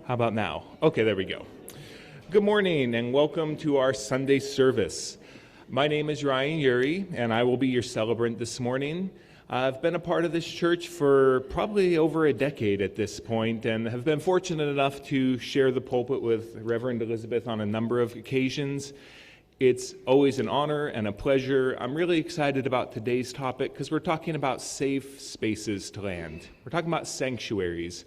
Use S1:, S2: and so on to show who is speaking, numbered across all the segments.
S1: How about now? Okay, there we go. Good morning and welcome to our Sunday service. My name is Ryan Yuri and I will be your celebrant this morning. I've been a part of this church for probably over a decade at this point and have been fortunate enough to share the pulpit with Reverend Elizabeth on a number of occasions. It's always an honor and a pleasure. I'm really excited about today's topic because we're talking about safe spaces to land. We're talking about sanctuaries.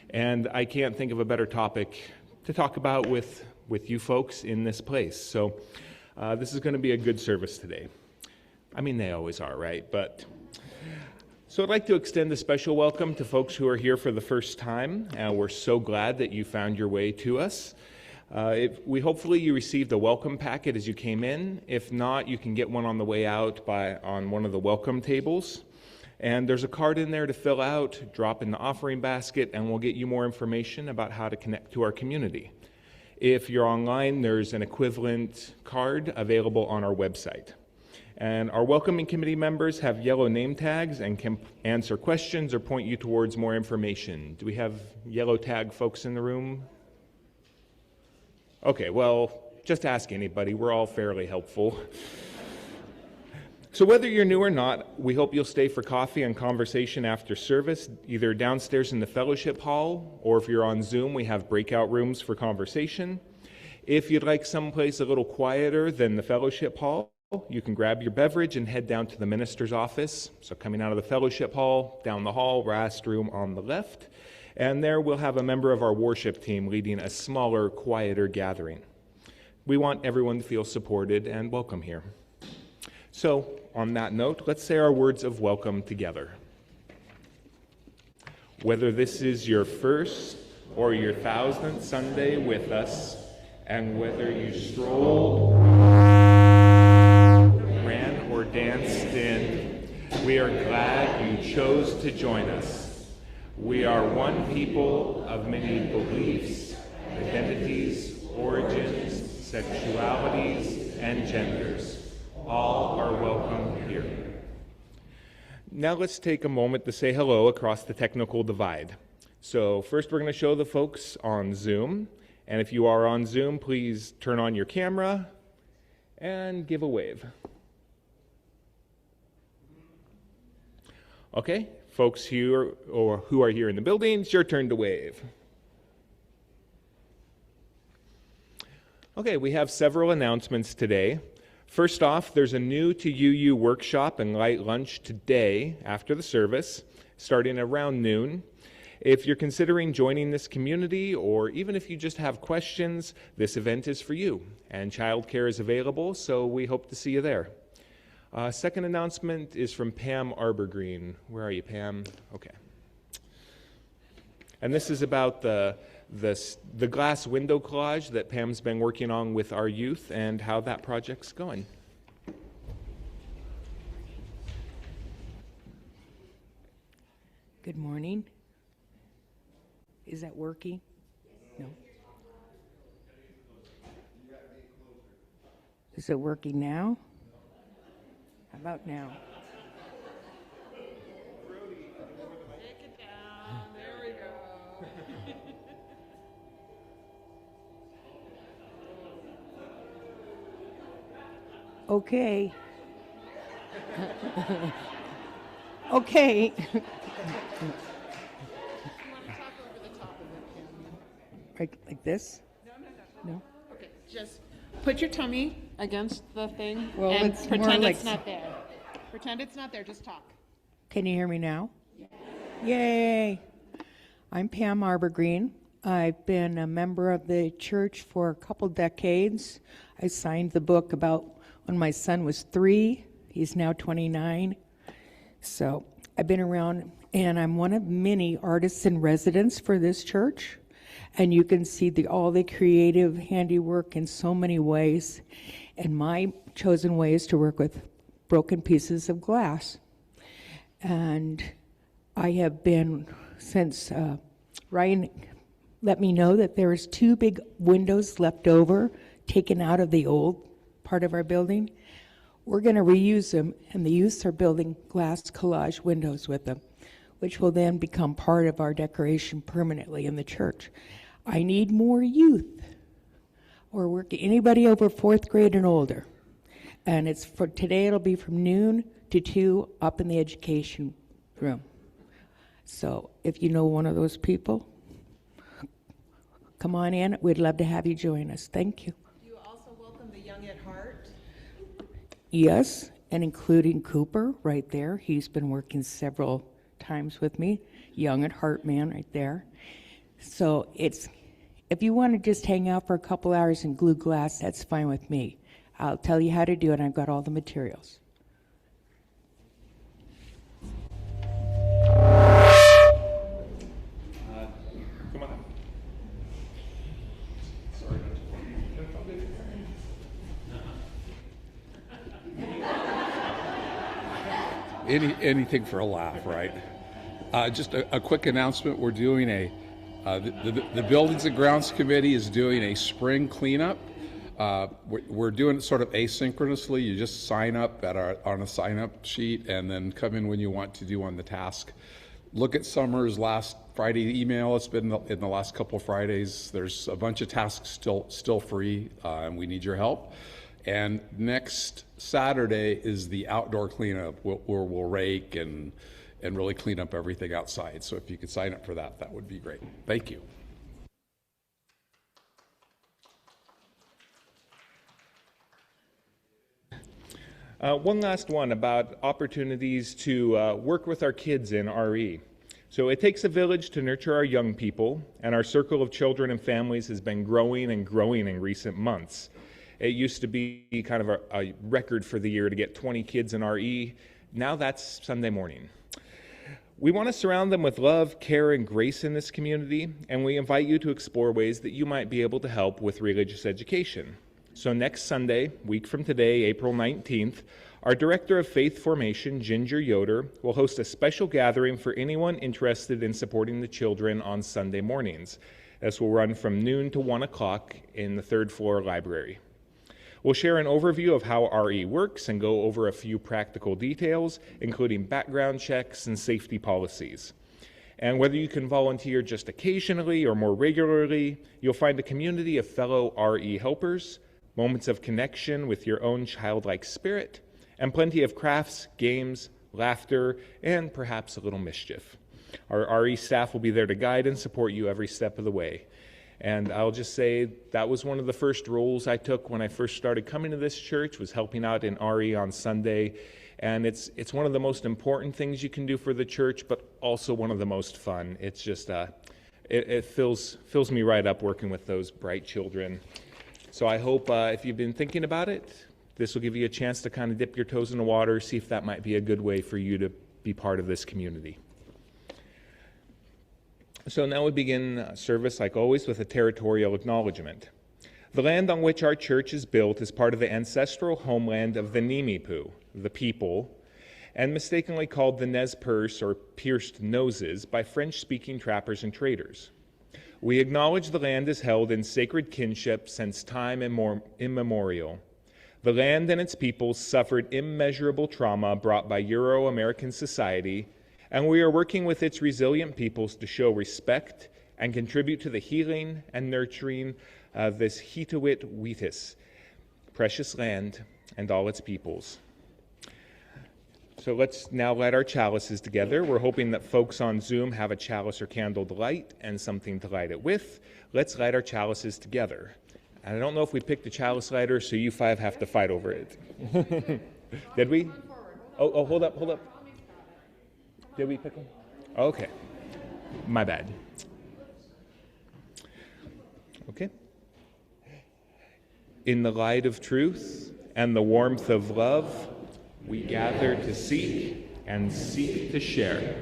S1: And I can't think of a better topic to talk about with you folks in this place. So this is going to be a good service today. I mean, they always are, right? So I'd like to extend a special welcome to folks who are here for the first time. We're so glad that you found your way to us. Hopefully you received a welcome packet as you came in. If not, you can get one on the way out on one of the welcome tables. And there's a card in there to fill out, drop in the offering basket, and we'll get you more information about how to connect to our community. If you're online, there's an equivalent card available on our website. And our welcoming committee members have yellow name tags and can answer questions or point you towards more information. Do we have yellow tag folks in the room? Okay, well, just ask anybody. We're all fairly helpful. So whether you're new or not, we hope you'll stay for coffee and conversation after service, either downstairs in the fellowship hall, or if you're on Zoom, we have breakout rooms for conversation. If you'd like someplace a little quieter than the fellowship hall, you can grab your beverage and head down to the minister's office. So coming out of the fellowship hall, down the hall, last room on the left, and there we'll have a member of our worship team leading a smaller, quieter gathering. We want everyone to feel supported and welcome here. So, on that note, let's say our words of welcome together. Whether this is your first or your 1000th Sunday with us, and whether you strolled, ran, or danced in, we are glad you chose to join us. We are one people of many beliefs, identities, origins, sexualities, and genders. All are welcome here. Now let's take a moment to say hello across the technical divide. So first we're going to show the folks on Zoom. And if you are on Zoom, please turn on your camera and give a wave. Okay, folks who are here in the building, it's your turn to wave. Okay, we have several announcements today. First off, there's a new to UU workshop and light lunch today after the service, starting around noon. If you're considering joining this community, or even if you just have questions, this event is for you, and childcare is available, so we hope to see you there. Second announcement is from Pam Arbergreen. Where are you, Pam? Okay. And this is about the glass window collage that Pam's been working on with our youth and how that project's going.
S2: Good morning. Is that working? No. Is it working now? How about now?
S3: Take it down. There we go.
S2: Okay. Okay.
S3: You want to talk over the top of it, Pam?
S2: Like this?
S3: No.
S2: No?
S3: Okay, just put your tummy against the thing
S2: Well,
S3: and
S2: it's more
S3: pretend
S2: like
S3: it's not there. Pretend it's not there. Just talk.
S2: Can you hear me now? Yay! I'm Pam Arbergreen. I've been a member of the church for a couple decades. I signed the book about when my son was 3. He's now 29. So I've been around, and I'm one of many artists in residence for this church. And you can see all the creative handiwork in so many ways. And my chosen way is to work with broken pieces of glass. And I have been, since Ryan let me know that there's 2 big windows left over, taken out of the old part of our building. We're going to reuse them, and the youths are building glass collage windows with them, which will then become part of our decoration permanently in the church. I need more youth or working, anybody over 4th grade and older. And it's for today, it'll be from noon to 2 up in the education room. So if you know one of those people, come on in. We'd love to have you join us. Thank you.
S3: Do you also welcome the young at heart?
S2: Yes, and including Cooper right there. He's been working several times with me. Young at heart man right there. So it's, if you want to just hang out for a couple hours and glue glass, that's fine with me. I'll tell you how to do it. I've got all the materials.
S1: Come on.
S4: Anything for a laugh, right? Just a quick announcement. We're doing the Buildings and Grounds Committee is doing a spring cleanup. We're doing it sort of asynchronously. You just sign up on a sign-up sheet and then come in when you want to do on the task. Look at Summer's last Friday email. It's been in the last couple of Fridays. There's a bunch of tasks still free, and we need your help. And next Saturday is the outdoor cleanup, where we'll rake and really clean up everything outside. So if you could sign up for that, that would be great. Thank you.
S1: One last one about opportunities to work with our kids in RE. So it takes a village to nurture our young people, and our circle of children and families has been growing and growing in recent months. It used to be kind of a record for the year to get 20 kids in RE. Now that's Sunday morning. We want to surround them with love, care, and grace in this community, and we invite you to explore ways that you might be able to help with religious education. So next Sunday, week from today, April 19th, our Director of Faith Formation, Ginger Yoder, will host a special gathering for anyone interested in supporting the children on Sunday mornings. This will run from noon to 1 o'clock in the 3rd floor library. We'll share an overview of how RE works and go over a few practical details, including background checks and safety policies. And whether you can volunteer just occasionally or more regularly, you'll find a community of fellow RE helpers, moments of connection with your own childlike spirit, and plenty of crafts, games, laughter, and perhaps a little mischief. Our RE staff will be there to guide and support you every step of the way. And I'll just say that was one of the first roles I took when I first started coming to this church, was helping out in RE on Sunday. And it's one of the most important things you can do for the church, but also one of the most fun. It's just, it fills me right up working with those bright children. So I hope if you've been thinking about it, this will give you a chance to kind of dip your toes in the water, see if that might be a good way for you to be part of this community. So now we begin service, like always, with a territorial acknowledgement. The land on which our church is built is part of the ancestral homeland of the Nimipu, the people, and mistakenly called the Nez Perce, or pierced noses, by French-speaking trappers and traders. We acknowledge the land is held in sacred kinship since time immemorial. The land and its peoples suffered immeasurable trauma brought by Euro-American society, and we are working with its resilient peoples to show respect and contribute to the healing and nurturing of this Hituit Wheatus, precious land, and all its peoples. So let's now light our chalices together. We're hoping that folks on Zoom have a chalice or candle to light and something to light it with. Let's light our chalices together. And I don't know if we picked a chalice lighter, so you five have to fight over it. Did we? Oh, hold up. Did we pick one? Okay. My bad. Okay. In the light of truth and the warmth of love, we gather to seek and seek to share.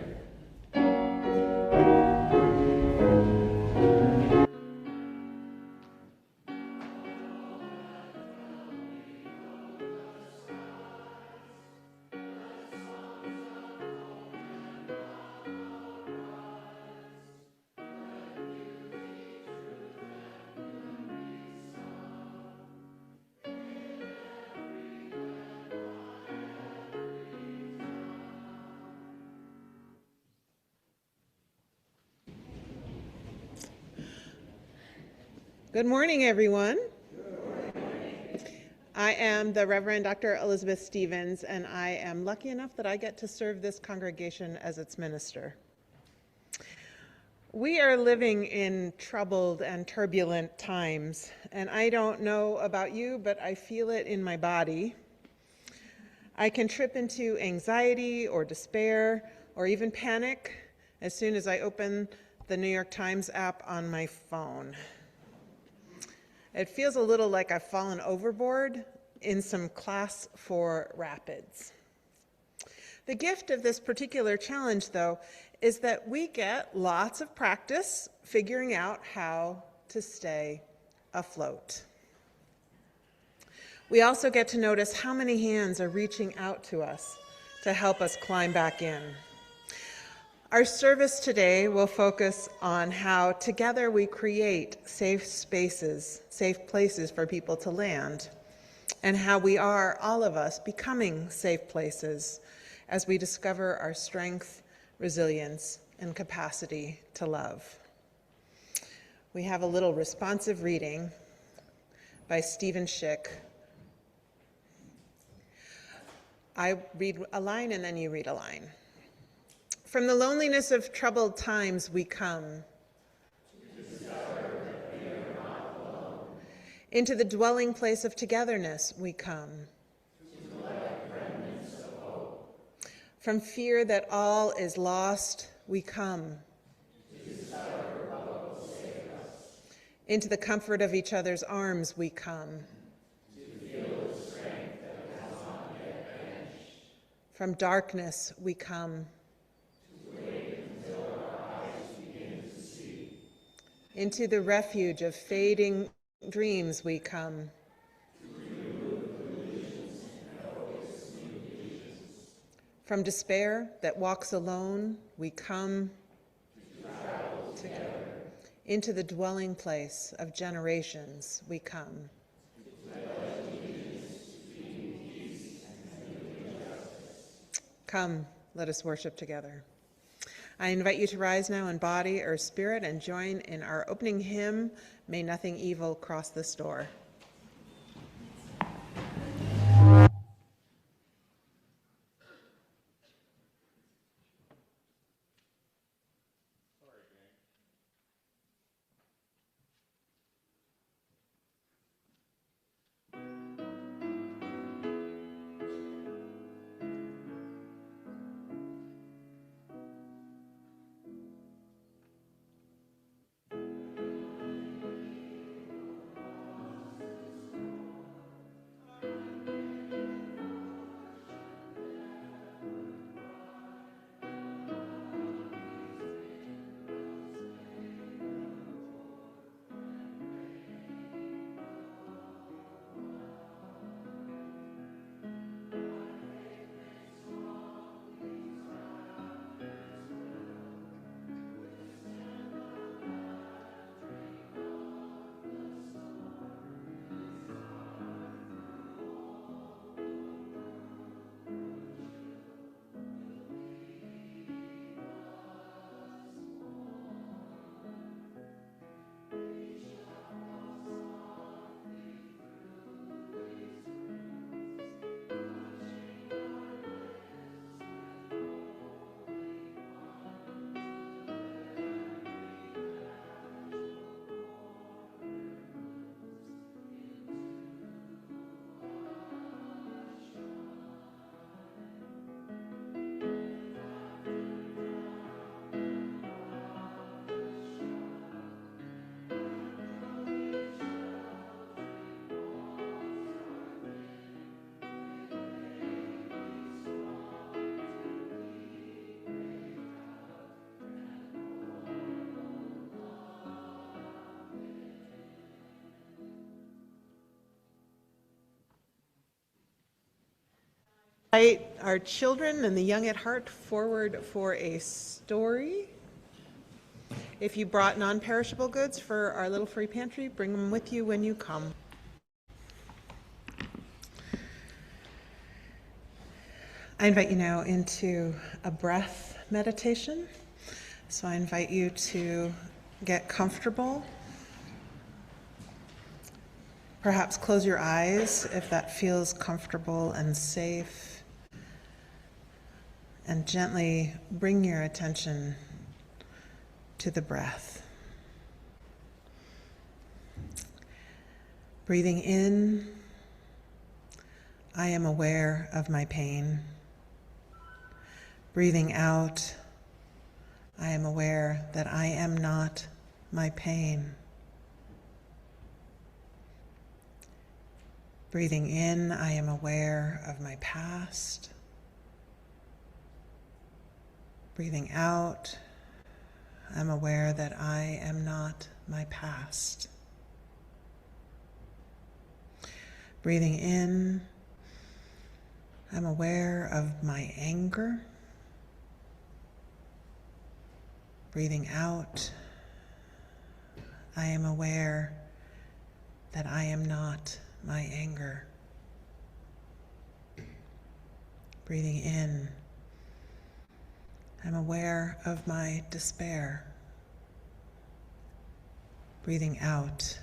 S3: Good morning, everyone. I am the Reverend Dr. Elizabeth Stevens, and I am lucky enough that I get to serve this congregation as its minister. We are living in troubled and turbulent times, and I don't know about you, but I feel it in my body. I can trip into anxiety or despair or even panic as soon as I open the New York Times app on my phone. It feels a little like I've fallen overboard in some class 4 rapids. The gift of this particular challenge, though, is that we get lots of practice figuring out how to stay afloat. We also get to notice how many hands are reaching out to us to help us climb back in. Our service today will focus on how together we create safe spaces, safe places for people to land, and how we are, all of us, becoming safe places as we discover our strength, resilience, and capacity to love. We have a little responsive reading by Stephen Schick. I read a line and then you read a line. From the loneliness of troubled times we come. To discover that we are not alone. Into the dwelling place of togetherness we come. To collect remnants of hope. From fear that all is lost we come. To discover what will save us. Into the comfort of each other's arms we come. To feel the strength that has not yet vanished. From darkness we come. Into the refuge of fading dreams we come. From despair that walks alone, we come together. Into the dwelling place of generations we come. Come, let us worship together. I invite you to rise now in body or spirit and join in our opening hymn, May Nothing Evil Cross This Door. Invite our children and the young at heart forward for a story. If you brought non-perishable goods for our little free pantry, bring them with you when you come. I invite you now into a breath meditation. So I invite you to get comfortable Perhaps close your eyes if that feels comfortable and safe. And gently bring your attention to the breath. Breathing in, I am aware of my pain. Breathing out, I am aware that I am not my pain. Breathing in, I am aware of my past. Breathing out, I'm aware that I am not my past. Breathing in, I'm aware of my anger. Breathing out, I am aware that I am not my anger. Breathing in, I'm aware of my despair. Breathing out,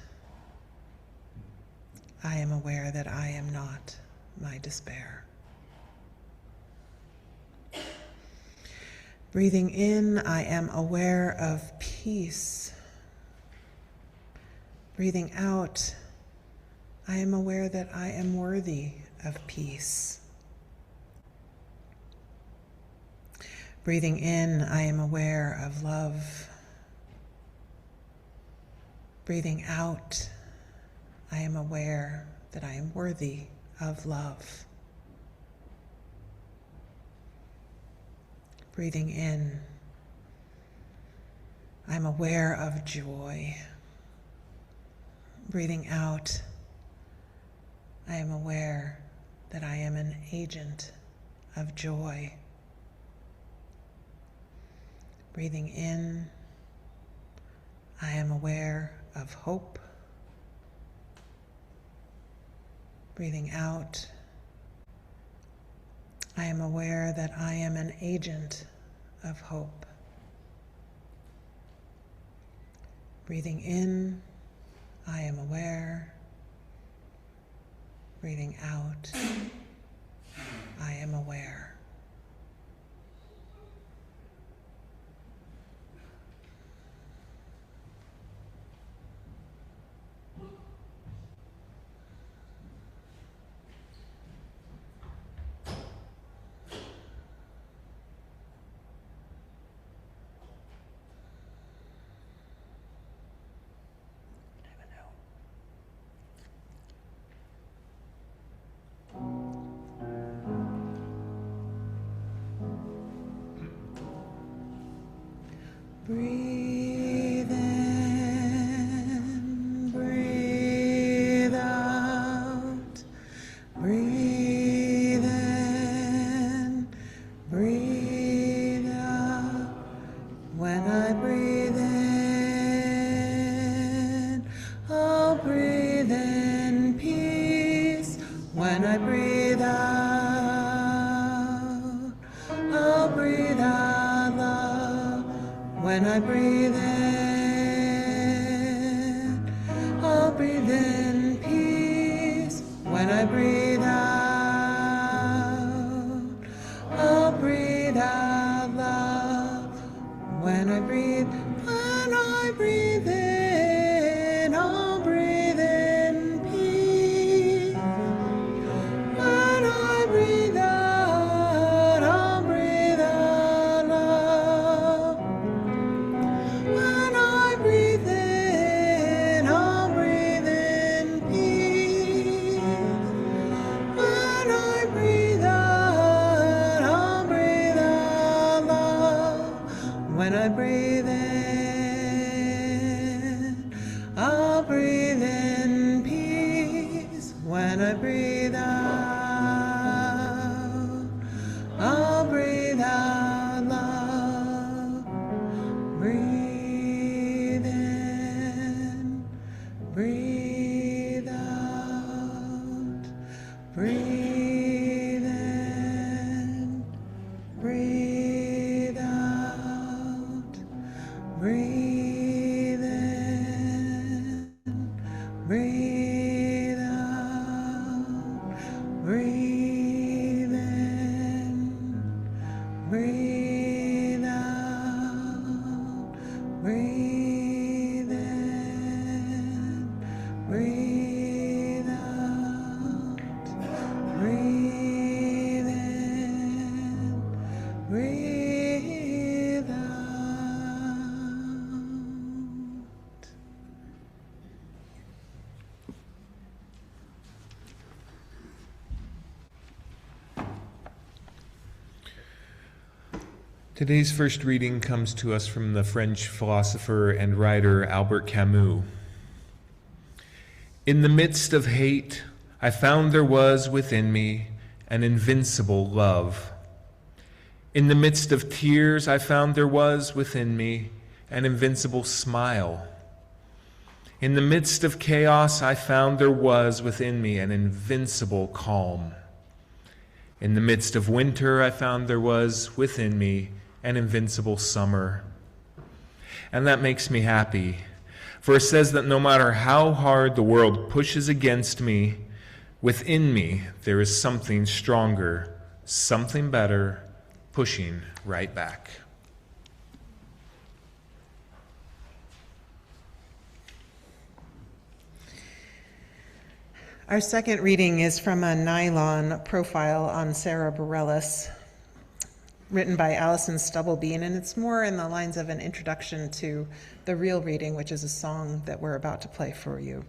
S3: I am aware that I am not my despair. Breathing in, I am aware of peace. Breathing out, I am aware that I am worthy of peace. Breathing in, I am aware of love. Breathing out, I am aware that I am worthy of love. Breathing in, I'm aware of joy. Breathing out, I am aware that I am an agent of joy. Breathing in, I am aware of hope. Breathing out, I am aware that I am an agent of hope. Breathing in, I am aware. Breathing out, I am aware. Breathe in, breathe out. Breathe in, breathe out. When I breathe in, I'll breathe in peace. When I breathe out, I'll breathe out love. When I breathe in, I'll breathe in peace. When I breathe out, I'll breathe out love. When I breathe in, I'll breathe in peace. When I breathe out, I'll breathe out love. When I breathe in, I'll breathe in peace. When I breathe out, I'll breathe out love. When I breathe in, I'll breathe in peace. When I breathe out, I'll breathe out love. Breathe in, breathe out. Breathe in, breathe out. Breathe in, breathe
S1: Today's first reading comes to us from the French philosopher and writer Albert Camus. In the midst of hate, I found there was within me an invincible love. In the midst of tears, I found there was within me an invincible smile. In the midst of chaos, I found there was within me an invincible calm. In the midst of winter, I found there was within me an invincible summer. And that makes me happy, for it says that no matter how hard the world pushes against me, within me there is something stronger, something better, pushing right back.
S3: Our second reading is from a nylon profile on Sarah Bareilles, written by Alison Stubblebean, and it's more in the lines of an introduction to the real reading, which is a song that we're about to play for you.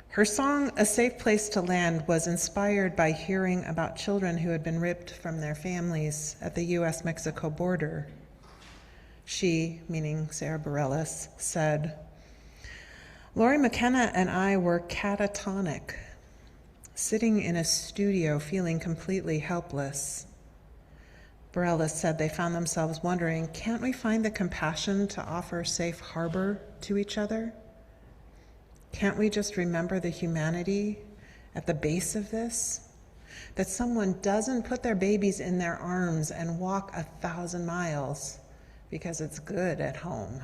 S3: Her song, A Safe Place to Land, was inspired by hearing about children who had been ripped from their families at the U.S.-Mexico border. She, meaning Sarah Bareilles, said, Lori McKenna and I were catatonic, sitting in a studio feeling completely helpless. Bareilles said they found themselves wondering, can't we find the compassion to offer safe harbor to each other? Can't we just remember the humanity at the base of this? That someone doesn't put their babies in their arms and walk 1,000 miles because it's good at home.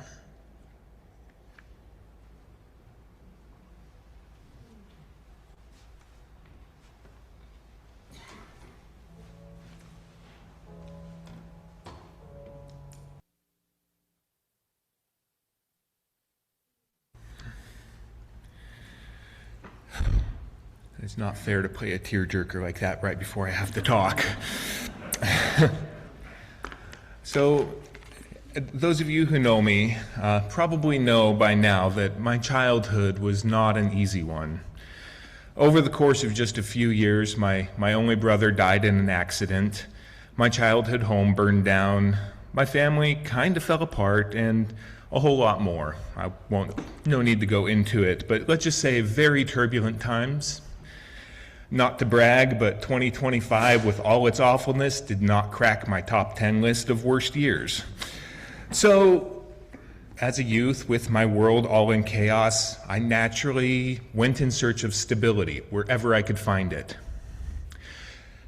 S1: It's not fair to play a tearjerker like that right before I have to talk. So, those of you who know me probably know by now that my childhood was not an easy one. Over the course of just a few years, my only brother died in an accident, my childhood home burned down, my family kind of fell apart, and a whole lot more. No need to go into it, but let's just say very turbulent times. Not to brag, but 2025, with all its awfulness, did not crack my top 10 list of worst years. So, as a youth, with my world all in chaos, I naturally went in search of stability wherever I could find it.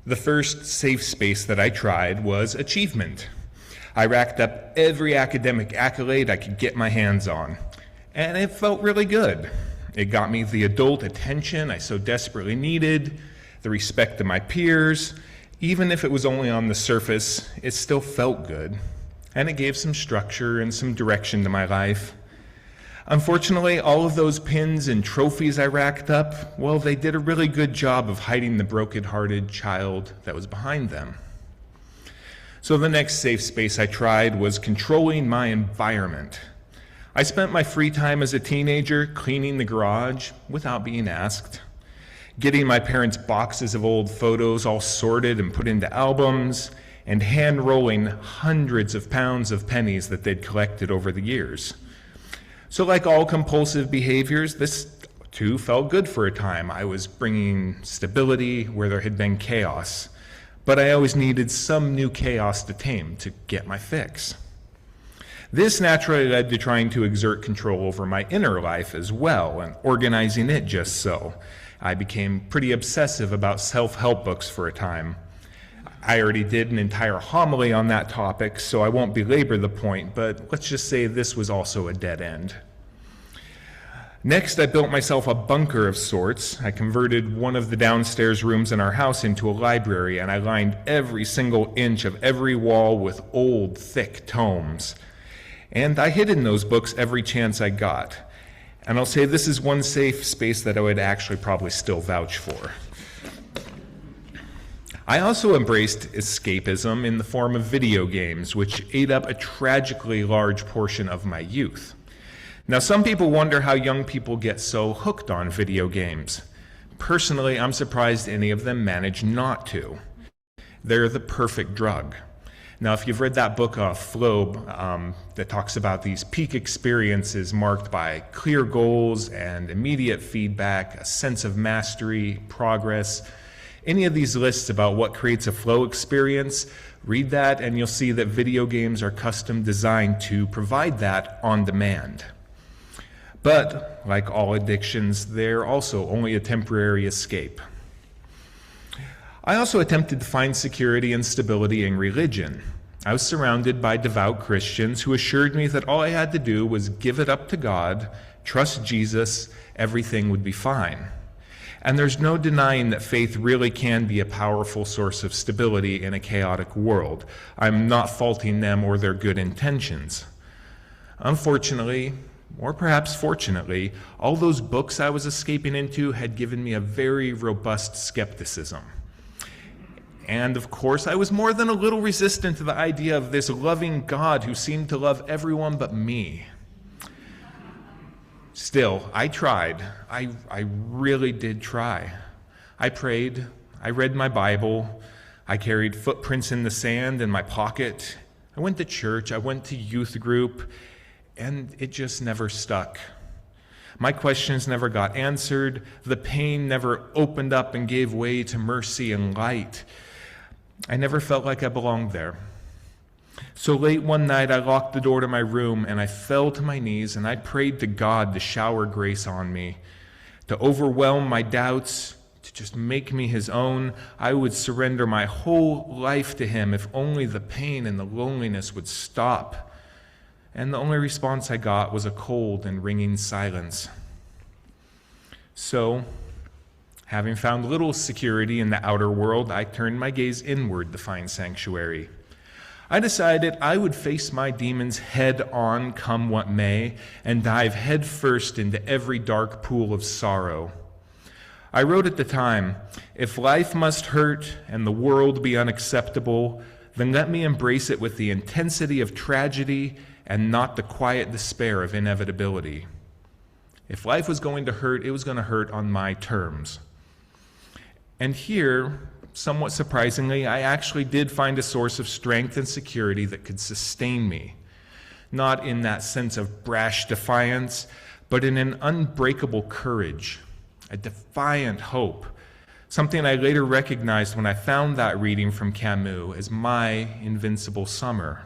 S1: The first safe space that I tried was achievement. I racked up every academic accolade I could get my hands on, and it felt really good. It got me the adult attention I so desperately needed, the respect of my peers. Even if it was only on the surface, it still felt good, and it gave some structure and some direction to my life. Unfortunately, all of those pins and trophies I racked up, well, they did a really good job of hiding the broken-hearted child that was behind them. So the next safe space I tried was controlling my environment. I spent my free time as a teenager cleaning the garage without being asked, getting my parents' boxes of old photos all sorted and put into albums, and hand-rolling hundreds of pounds of pennies that they'd collected over the years. So like all compulsive behaviors, this too felt good for a time. I was bringing stability where there had been chaos, but I always needed some new chaos to tame to get my fix. This naturally led to trying to exert control over my inner life as well, and organizing it just so. I became pretty obsessive about self-help books for a time. I already did an entire homily on that topic, so I won't belabor the point, but let's just say this was also a dead end. Next, I built myself a bunker of sorts. I converted one of the downstairs rooms in our house into a library, and I lined every single inch of every wall with old, thick tomes. And I hid in those books every chance I got. And I'll say this is one safe space that I would actually probably still vouch for. I also embraced escapism in the form of video games, which ate up a tragically large portion of my youth. Now, some people wonder how young people get so hooked on video games. Personally, I'm surprised any of them manage not to. They're the perfect drug. Now, if you've read that book, Flow, that talks about these peak experiences marked by clear goals and immediate feedback, a sense of mastery, progress, any of these lists about what creates a flow experience, read that and you'll see that video games are custom designed to provide that on demand. But, like all addictions, they're also only a temporary escape. I also attempted to find security and stability in religion. I was surrounded by devout Christians who assured me that all I had to do was give it up to God, trust Jesus, everything would be fine. And there's no denying that faith really can be a powerful source of stability in a chaotic world. I'm not faulting them or their good intentions. Unfortunately, or perhaps fortunately, all those books I was escaping into had given me a very robust skepticism. And of course, I was more than a little resistant to the idea of this loving God who seemed to love everyone but me. Still, I tried. I really did try. I prayed. I read my Bible. I carried footprints in the sand in my pocket. I went to church. I went to youth group. And it just never stuck. My questions never got answered. The pain never opened up and gave way to mercy and light. I never felt like I belonged there. So late one night, I locked the door to my room and I fell to my knees and I prayed to God to shower grace on me, to overwhelm my doubts, to just make me his own. I would surrender my whole life to him if only the pain and the loneliness would stop. And the only response I got was a cold and ringing silence. So, having found little security in the outer world, I turned my gaze inward to find sanctuary. I decided I would face my demons head on, come what may, and dive head first into every dark pool of sorrow. I wrote at the time, "If life must hurt and the world be unacceptable, then let me embrace it with the intensity of tragedy and not the quiet despair of inevitability." If life was going to hurt, it was going to hurt on my terms. And here, somewhat surprisingly, I actually did find a source of strength and security that could sustain me. Not in that sense of brash defiance, but in an unbreakable courage, a defiant hope, something I later recognized when I found that reading from Camus as my invincible summer.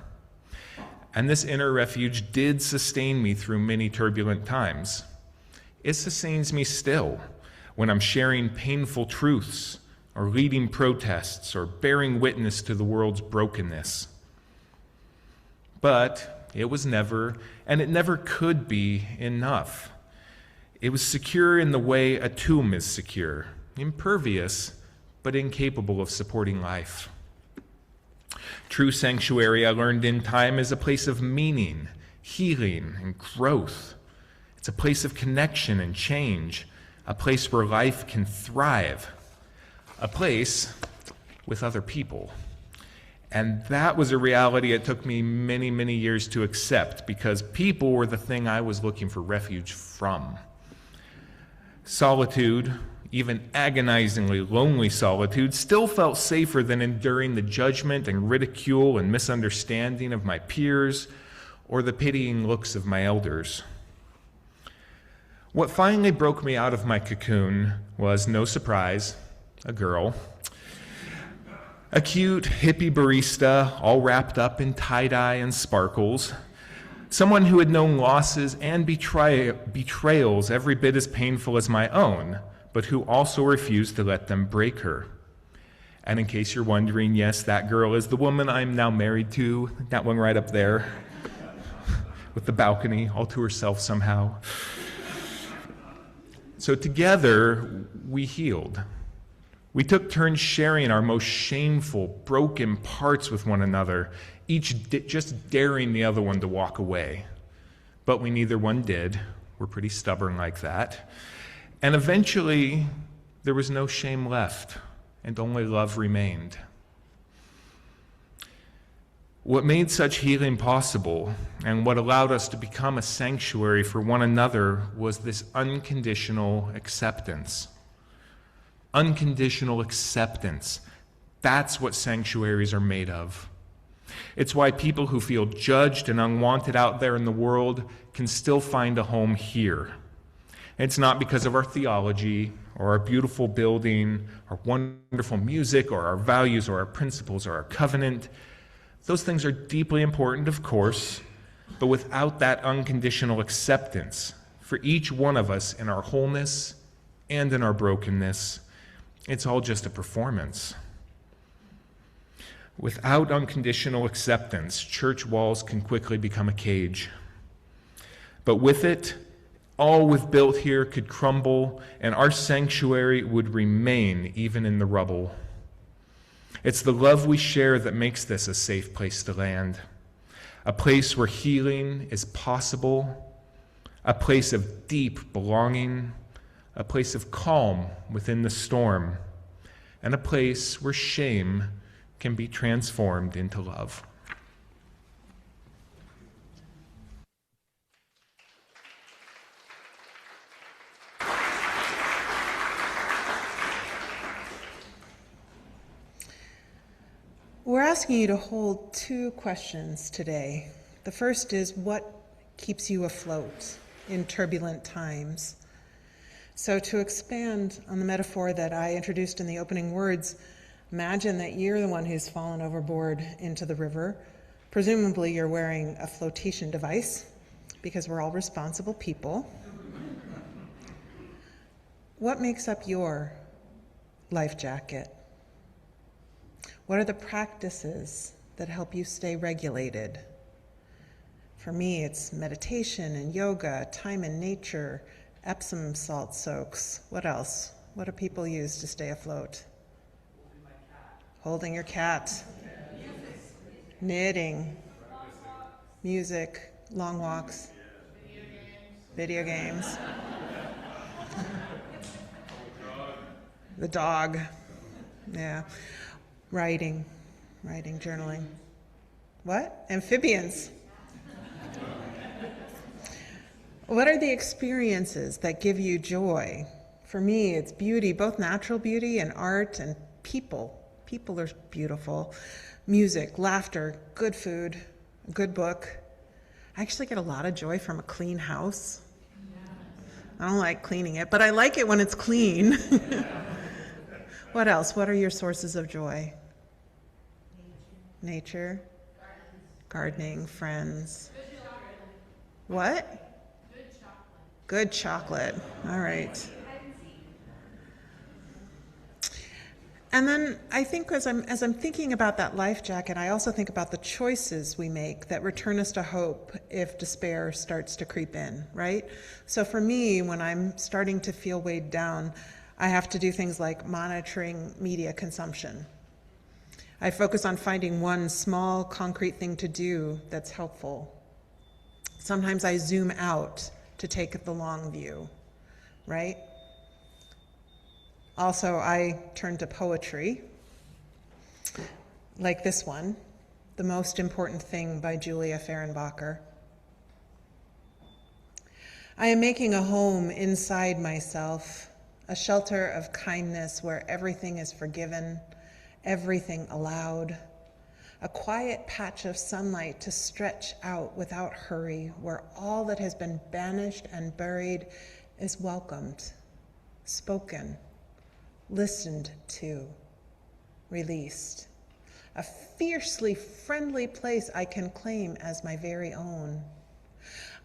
S1: And this inner refuge did sustain me through many turbulent times. It sustains me still when I'm sharing painful truths or leading protests or bearing witness to the world's brokenness. But it was never, and it never could be, enough. It was secure in the way a tomb is secure, impervious, but incapable of supporting life. True sanctuary, I learned in time, is a place of meaning, healing, and growth. It's a place of connection and change, a place where life can thrive, a place with other people. And that was a reality it took me many, many years to accept, because people were the thing I was looking for refuge from. Solitude, even agonizingly lonely solitude, still felt safer than enduring the judgment and ridicule and misunderstanding of my peers or the pitying looks of my elders. What finally broke me out of my cocoon was, no surprise, a girl. A cute hippie barista, all wrapped up in tie-dye and sparkles. Someone who had known losses and betrayals every bit as painful as my own, but who also refused to let them break her. And in case you're wondering, yes, that girl is the woman I'm now married to, that one right up there, with the balcony all to herself somehow. So together, we healed. We took turns sharing our most shameful, broken parts with one another, each just daring the other one to walk away. But we neither one did. We're pretty stubborn like that. And eventually, there was no shame left, and only love remained. What made such healing possible, and what allowed us to become a sanctuary for one another, was this unconditional acceptance. Unconditional acceptance. That's what sanctuaries are made of. It's why people who feel judged and unwanted out there in the world can still find a home here. It's not because of our theology or our beautiful building, our wonderful music, or our values, or our principles, or our covenant. Those things are deeply important, of course, but without that unconditional acceptance for each one of us in our wholeness and in our brokenness, it's all just a performance. Without unconditional acceptance, church walls can quickly become a cage. But with it, all we've built here could crumble, and our sanctuary would remain even in the rubble. It's the love we share that makes this a safe place to land, a place where healing is possible, a place of deep belonging, a place of calm within the storm, and a place where shame can be transformed into love.
S3: We're asking you to hold two questions today. The first is, what keeps you afloat in turbulent times? So to expand on the metaphor that I introduced in the opening words, imagine that you're the one who's fallen overboard into the river. Presumably you're wearing a flotation device, because we're all responsible people. What makes up your life jacket? What are the practices that help you stay regulated? For me, it's meditation and yoga, time in nature, Epsom salt soaks. What else? What do people use to stay afloat? Holding your cat. Knitting. Music. Long walks. Video games. The dog. Yeah. Writing, journaling. What? Amphibians. What are the experiences that give you joy? For me, it's beauty, both natural beauty and art and people. People are beautiful. Music, laughter, good food, a good book. I actually get a lot of joy from a clean house. I don't like cleaning it, but I like it when it's clean. What else? What are your sources of joy? Nature. Gardening, friends. What? Good chocolate. All right. And then I think as I'm thinking about that life jacket, I also think about the choices we make that return us to hope if despair starts to creep in, right? So for me, when I'm starting to feel weighed down, I have to do things like monitoring media consumption. I focus on finding one small, concrete thing to do that's helpful. Sometimes I zoom out to take the long view, right? Also, I turn to poetry, like this one, The Most Important Thing by Julia Fehrenbacher. I am making a home inside myself, a shelter of kindness where everything is forgiven, everything allowed, a quiet patch of sunlight to stretch out without hurry, where all that has been banished and buried is welcomed, spoken, listened to, released. A fiercely friendly place I can claim as my very own.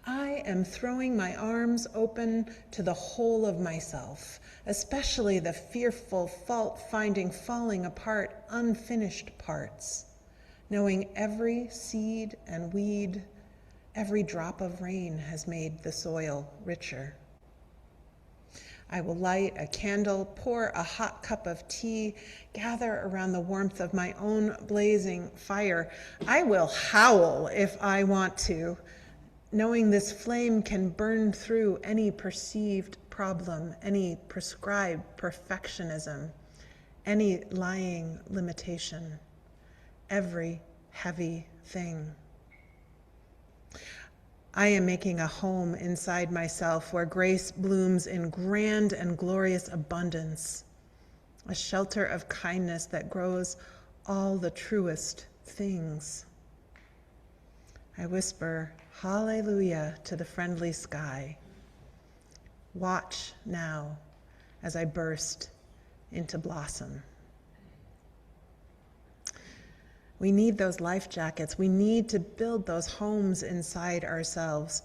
S3: I am throwing my arms open to the whole of myself, especially the fearful, fault-finding, falling apart, unfinished parts, knowing every seed and weed, every drop of rain has made the soil richer. I will light a candle, pour a hot cup of tea, gather around the warmth of my own blazing fire. I will howl if I want to, knowing this flame can burn through any perceived problem, any prescribed perfectionism, any lying limitation, every heavy thing. I am making a home inside myself where grace blooms in grand and glorious abundance, a shelter of kindness that grows all the truest things. I whisper, hallelujah, to the friendly sky. Watch now as I burst into blossom. We need those life jackets. We need to build those homes inside ourselves.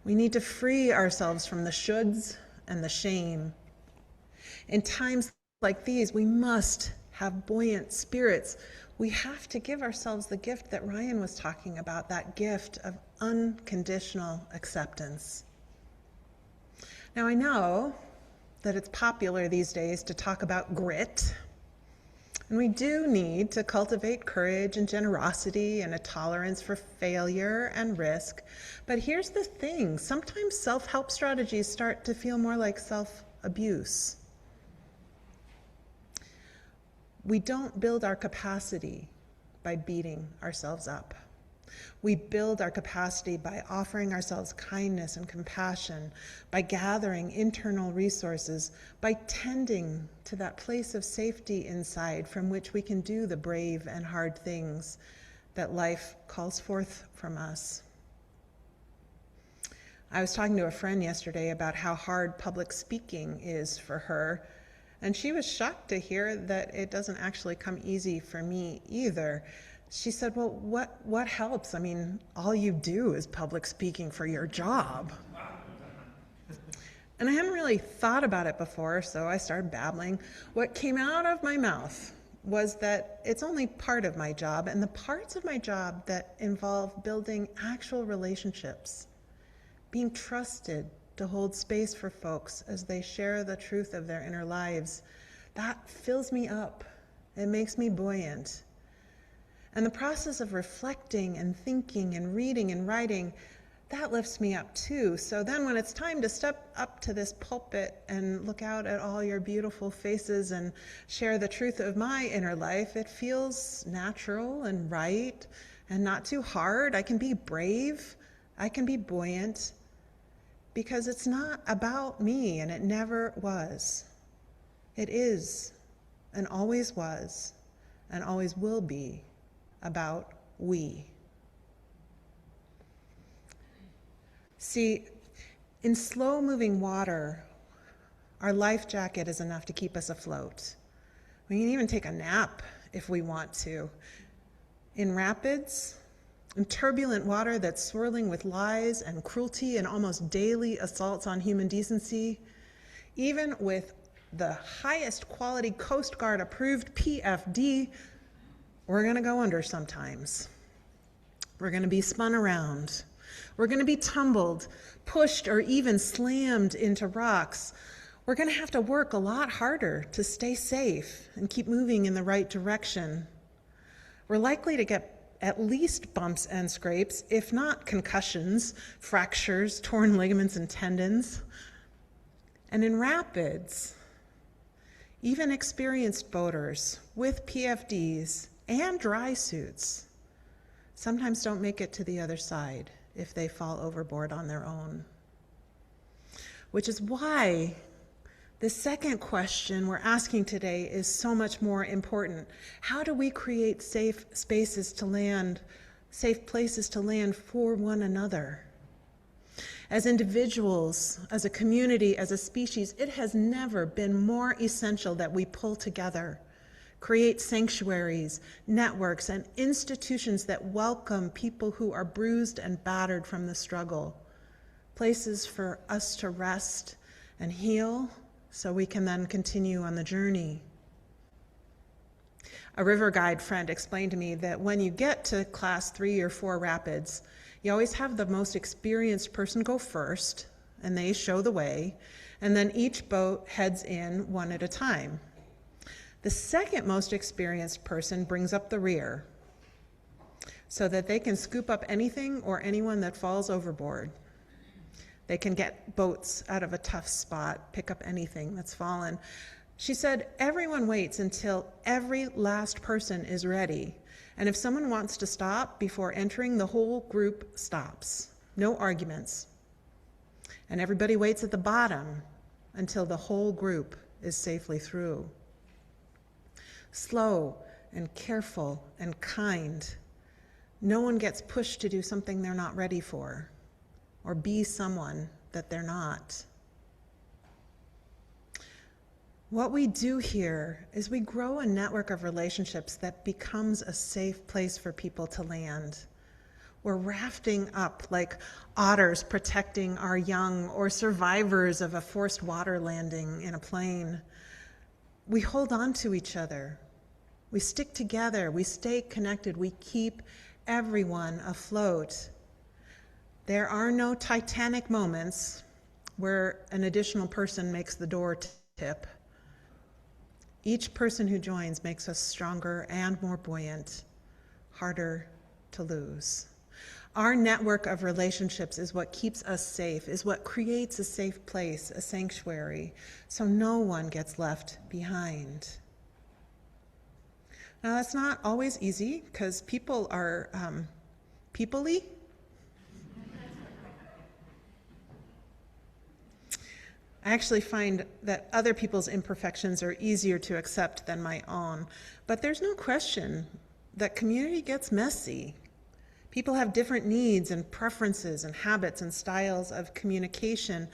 S3: We need to free ourselves from the shoulds and the shame. In times like these, we must have buoyant spirits. We have to give ourselves the gift that Ryan was talking about, that gift of unconditional acceptance. Now, I know that it's popular these days to talk about grit, and we do need to cultivate courage and generosity and a tolerance for failure and risk. But here's the thing, sometimes self-help strategies start to feel more like self-abuse. We don't build our capacity by beating ourselves up. We build our capacity by offering ourselves kindness and compassion, by gathering internal resources, by tending to that place of safety inside from which we can do the brave and hard things that life calls forth from us. I was talking to a friend yesterday about how hard public speaking is for her, and she was shocked to hear that it doesn't actually come easy for me either. She said, well, what helps? I mean, all you do is public speaking for your job. And I hadn't really thought about it before, so I started babbling. What came out of my mouth was that it's only part of my job, and the parts of my job that involve building actual relationships, being trusted to hold space for folks as they share the truth of their inner lives, that fills me up. It makes me buoyant. And the process of reflecting and thinking and reading and writing, that lifts me up too. So then when it's time to step up to this pulpit and look out at all your beautiful faces and share the truth of my inner life, it feels natural and right and not too hard. I can be brave. I can be buoyant because it's not about me, and it never was. It is and always was and always will be about we. See, in slow-moving water, our life jacket is enough to keep us afloat. We can even take a nap if we want to. In rapids, in turbulent water that's swirling with lies and cruelty and almost daily assaults on human decency, even with the highest quality Coast Guard approved PFD, we're going to go under sometimes. We're going to be spun around. We're going to be tumbled, pushed, or even slammed into rocks. We're going to have to work a lot harder to stay safe and keep moving in the right direction. We're likely to get at least bumps and scrapes, if not concussions, fractures, torn ligaments and tendons. And in rapids, even experienced boaters with PFDs and dry suits sometimes don't make it to the other side if they fall overboard on their own. Which is why the second question we're asking today is so much more important. How do we create safe spaces to land, safe places to land for one another? As individuals, as a community, as a species, it has never been more essential that we pull together, create sanctuaries, networks, and institutions that welcome people who are bruised and battered from the struggle, places for us to rest and heal so we can then continue on the journey. A river guide friend explained to me that when you get to class 3 or 4 rapids, you always have the most experienced person go first, and they show the way, and then each boat heads in one at a time. The second most experienced person brings up the rear so that they can scoop up anything or anyone that falls overboard. They can get boats out of a tough spot, pick up anything that's fallen. She said, everyone waits until every last person is ready. And if someone wants to stop before entering, the whole group stops. No arguments. And everybody waits at the bottom until the whole group is safely through. Slow, and careful and kind. No one gets pushed to do something they're not ready for or be someone that they're not. What we do here is we grow a network of relationships that becomes a safe place for people to land. We're rafting up like otters protecting our young or survivors of a forced water landing in a plane. We hold on to each other. We stick together. We stay connected. We keep everyone afloat. There are no Titanic moments where an additional person makes the door tip. Each person who joins makes us stronger and more buoyant, harder to lose. Our network of relationships is what keeps us safe, is what creates a safe place, a sanctuary, so no one gets left behind. Now, that's not always easy because people are people-y. I actually find that other people's imperfections are easier to accept than my own. But there's no question that community gets messy. People have different needs and preferences and habits and styles of communication.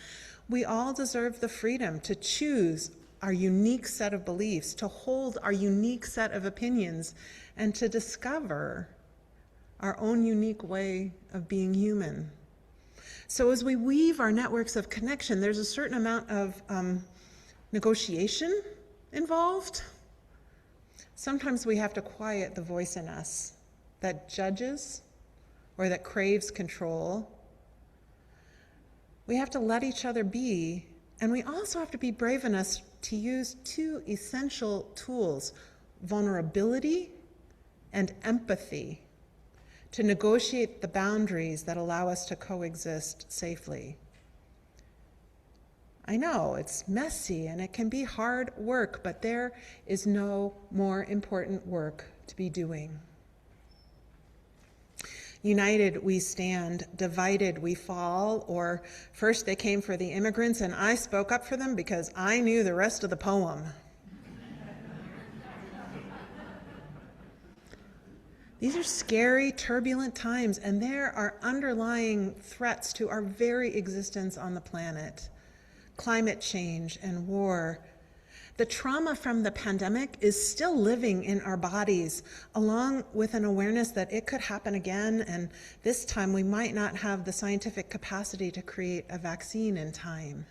S3: We all deserve the freedom to choose our unique set of beliefs, to hold our unique set of opinions, and to discover our own unique way of being human. So as we weave our networks of connection, there's a certain amount of negotiation involved. Sometimes we have to quiet the voice in us that judges or that craves control. We have to let each other be, and we also have to be brave enough to use two essential tools, vulnerability and empathy, to negotiate the boundaries that allow us to coexist safely. I know it's messy and it can be hard work, but there is no more important work to be doing. United we stand, divided we fall, or first they came for the immigrants and I spoke up for them because I knew the rest of the poem. These are scary, turbulent times, and there are underlying threats to our very existence on the planet. Climate change and war. The trauma from the pandemic is still living in our bodies, along with an awareness that it could happen again, and this time we might not have the scientific capacity to create a vaccine in time.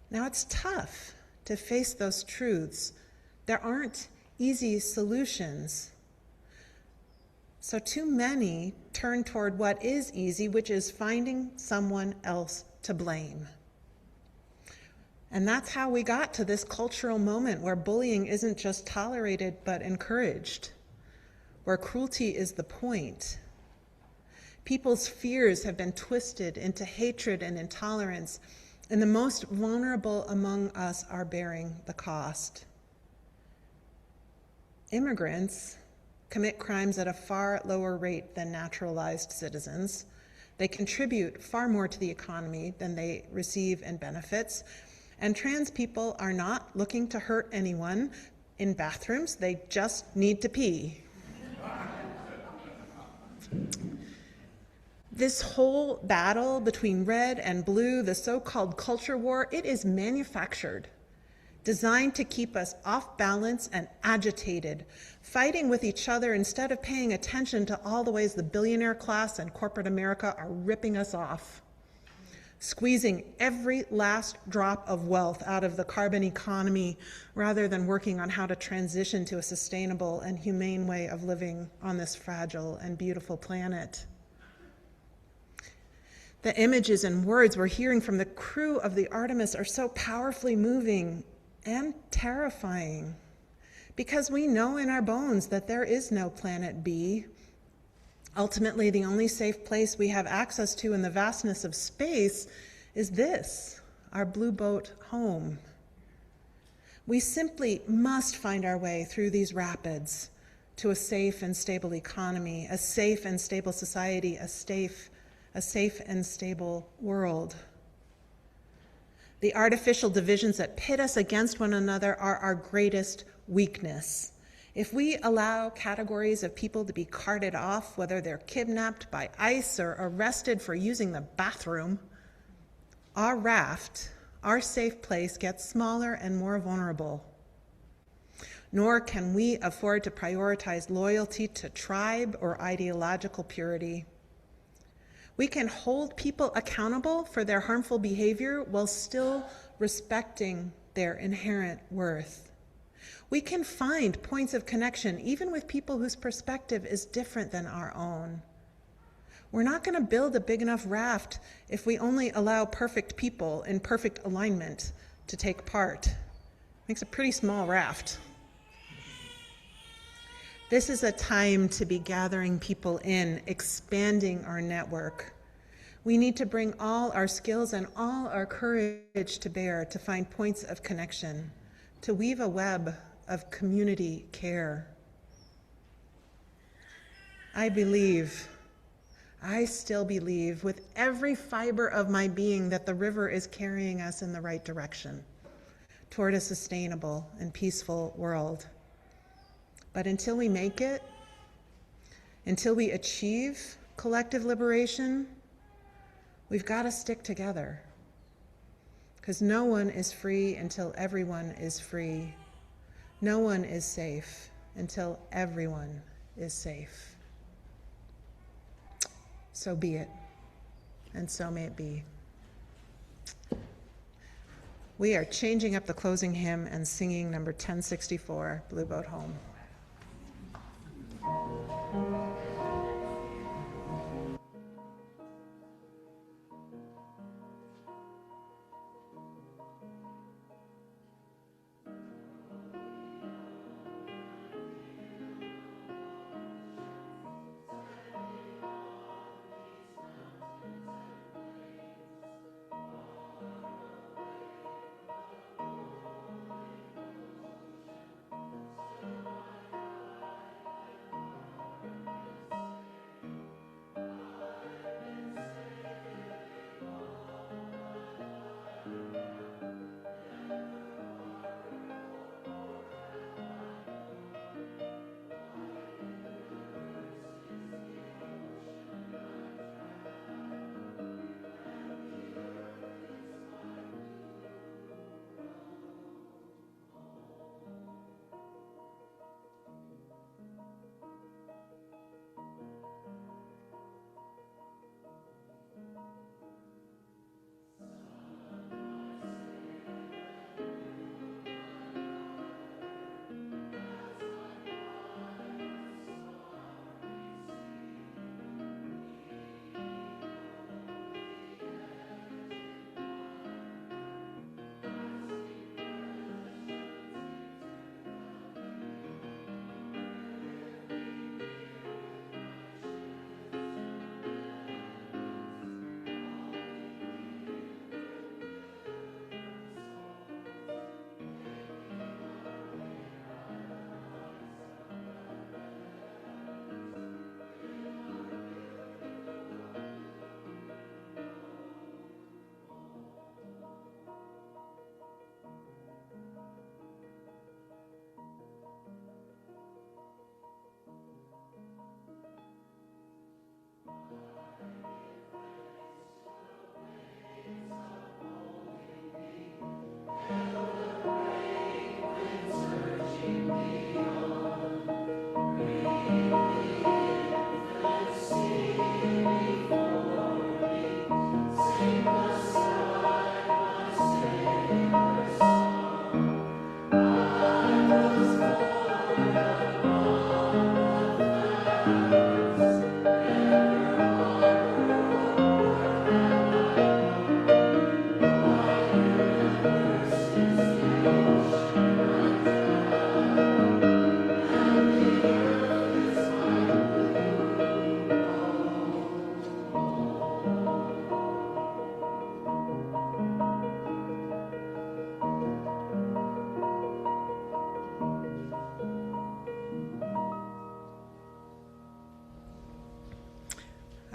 S3: Now, it's tough to face those truths. There aren't easy solutions. So too many turn toward what is easy, which is finding someone else to blame. And that's how we got to this cultural moment where bullying isn't just tolerated but encouraged, where cruelty is the point. People's fears have been twisted into hatred and intolerance, and the most vulnerable among us are bearing the cost. Immigrants commit crimes at a far lower rate than naturalized citizens. They contribute far more to the economy than they receive in benefits. And trans people are not looking to hurt anyone in bathrooms. They just need to pee. This whole battle between red and blue, the so-called culture war, it is manufactured, designed to keep us off balance and agitated, fighting with each other instead of paying attention to all the ways the billionaire class and corporate America are ripping us off, squeezing every last drop of wealth out of the carbon economy rather than working on how to transition to a sustainable and humane way of living on this fragile and beautiful planet. The images and words we're hearing from the crew of the Artemis are so powerfully moving and terrifying, because we know in our bones that there is no planet B. Ultimately, the only safe place we have access to in the vastness of space is this, our blue boat home. We simply must find our way through these rapids to a safe and stable economy, a safe and stable society, a safe and stable world. The artificial divisions that pit us against one another are our greatest weakness. If we allow categories of people to be carted off, whether they're kidnapped by ICE or arrested for using the bathroom, our raft, our safe place, gets smaller and more vulnerable. Nor can we afford to prioritize loyalty to tribe or ideological purity. We can hold people accountable for their harmful behavior while still respecting their inherent worth. We can find points of connection even with people whose perspective is different than our own. We're not going to build a big enough raft if we only allow perfect people in perfect alignment to take part. Makes a pretty small raft. This is a time to be gathering people in, expanding our network. We need to bring all our skills and all our courage to bear to find points of connection, to weave a web of community care. I still believe with every fiber of my being that the river is carrying us in the right direction toward a sustainable and peaceful world. But until we make it, until we achieve collective liberation, we've got to stick together. Because no one is free until everyone is free. No one is safe until everyone is safe. So be it, and so may it be. We are changing up the closing hymn and singing number 1064, Blue Boat Home.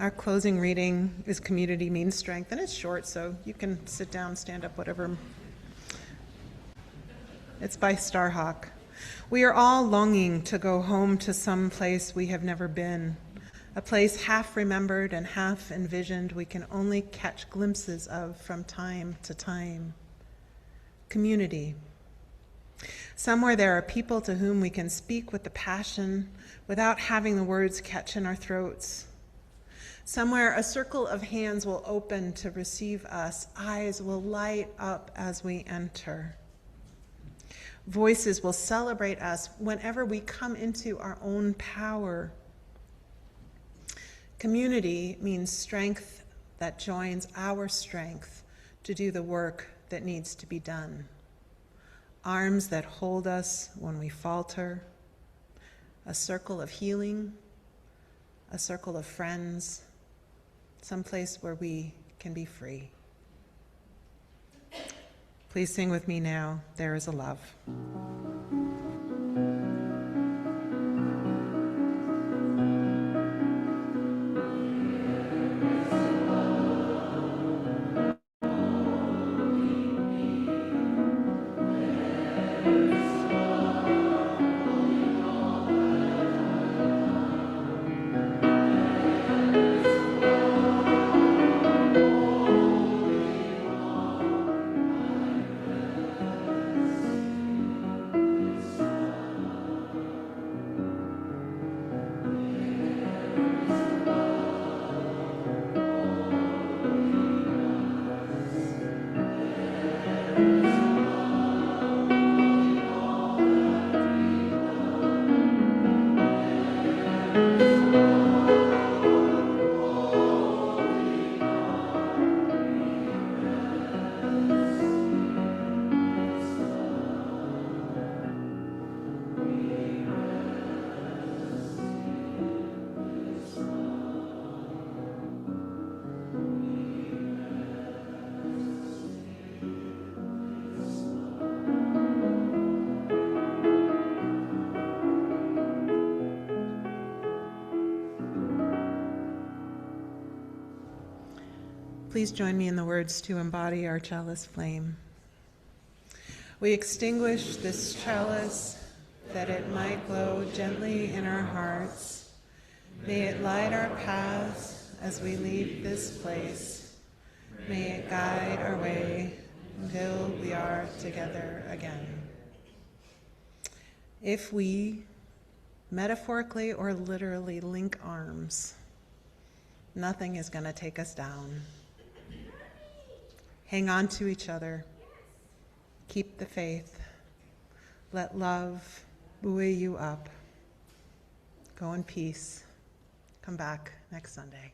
S3: Our closing reading is Community Means Strength, and it's short, so you can sit down, stand up, whatever. It's by Starhawk. We are all longing to go home to some place we have never been, a place half remembered and half envisioned we can only catch glimpses of from time to time. Community. Somewhere there are people to whom we can speak with the passion without having the words catch in our throats. Somewhere a circle of hands will open to receive us. Eyes will light up as we enter. Voices will celebrate us whenever we come into our own power. Community means strength that joins our strength to do the work that needs to be done. Arms that hold us when we falter. A circle of healing. A circle of friends. Someplace where we can be free. Please sing with me now, There Is a Love. Please join me in the words to embody our chalice flame. We extinguish this chalice that it might glow gently in our hearts. May it light our paths as we leave this place. May it guide our way until we are together again. If we, metaphorically or literally, link arms, nothing is going to take us down. Hang on to each other. Keep the faith. Let love buoy you up. Go in peace. Come back next Sunday.